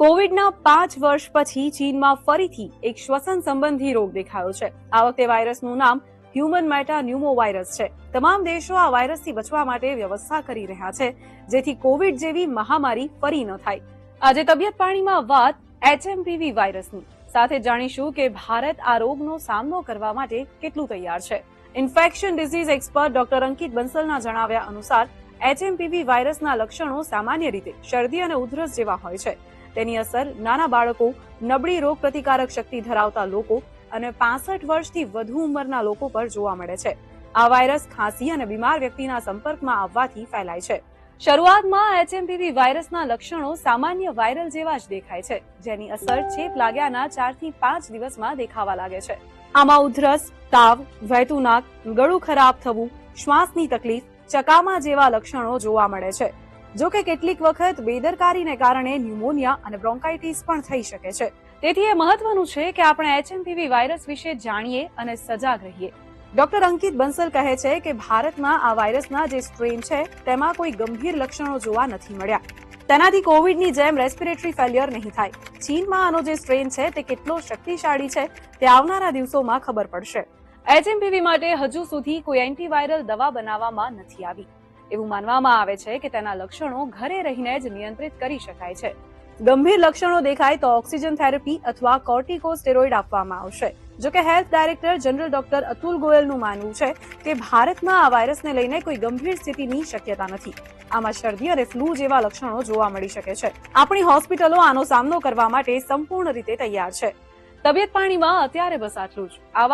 કોવિડના 5 વર્ષ પછી ચીનમાં ફરીથી એક શ્વસન સંબંધી રોગ દેખાયો છે। આ વખતે વાયરસનું નામ હ્યુમન મેટાન્યુમો વાયરસ છે। તમામ દેશો આ વાયરસથી બચવા માટે વ્યવસ્થા કરી રહ્યા છે, જેથી કોવિડ જેવી મહામારી ફરી ન થાય। આજે તબિયત પાણીમાં વાત HMPV વાયરસની સાથે જાણીશું કે ભારત આ રોગનો સામનો કરવા માટે કેટલું તૈયાર છે। ઇન્ફેક્શન ડિઝીઝ એક્સપર્ટ ડોક્ટર અંકિત બંસલના જણાવ્યા અનુસાર HMPV વાયરસના લક્ષણો સામાન્ય રીતે શરદી અને ઉધરસ જેવા હોય છે। તેની અસર નાના બાળકો, નબળી રોગ પ્રતિકારક શક્તિ ધરાવતા લોકો અને 65 વર્ષથી વધુ ઉંમરના લોકો પર જોવા મળે છે। આ વાયરસ ખાંસી અને બીમાર વ્યક્તિના સંપર્કમાં આવવાથી ફેલાય છે। શરૂઆતમાં HMPV વાયરસના લક્ષણો સામાન્ય વાયરલ જેવા જ દેખાય છે, જેની અસર ચેપ લાગ્યાના 4 થી 5 દિવસમાં દેખાવા લાગે છે। આમાં ઉધરસ, તાવ, વહેતું નાક, ગળું ખરાબ થવું, શ્વાસની તકલીફ, ચકામા જેવા લક્ષણો જોવા મળે છે। જો કે કેટલીક વખત બેદરકારીને કારણે ન્યુમોનિયા અને બ્રોન્કાઇટિસ પણ થઈ શકે છે। તેથી એ મહત્વનું છે કે આપણે HMPV વાયરસ વિશે જાણીએ અને સજાગ રહીએ। ડોક્ટર અંકિત બંસલ કહે છે કે ભારતમાં આ વાયરસના જે સ્ટ્રેન છે તેમાં કોઈ ગંભીર લક્ષણો જોવા નથી મળ્યા। તેનાથી કોવિડની જેમ રેસ્પિરેટરી ફેલિયર નહીં થાય। ચીનમાં આનો જે સ્ટ્રેન છે તે કેટલો શક્તિશાળી છે તે આવનારા દિવસોમાં ખબર પડશે। HMPV માટે હજુ સુધી કોઈ એન્ટીવાયરલ દવા બનાવવામાં નથી આવી। એવું માનવામાં આવે છે કે તેના લક્ષણો ઘરે રહીને જ નિયંત્રિત કરી શકાય છે। ગંભીર લક્ષણો દેખાય તો ઓક્સિજન થેરેપી અથવા કોર્ટિકોસ્ટેરોઇડ આપવામાં આવશે। જો કે health director general doctor Atul ગોયલનું માનવું છે કે ભારતમાં આ વાયરસને લઈને કોઈ ગંભીર સ્થિતિની શક્યતા નથી। આમાં શરદી અને ફ્લૂ જેવા લક્ષણો જોવા મળી શકે છે। આપણી હોસ્પિટલો આનો સામનો કરવા માટે સંપૂર્ણ રીતે તૈયાર છે। તબિયત પાણીમાં અત્યારે બસ આટલું જ। આવા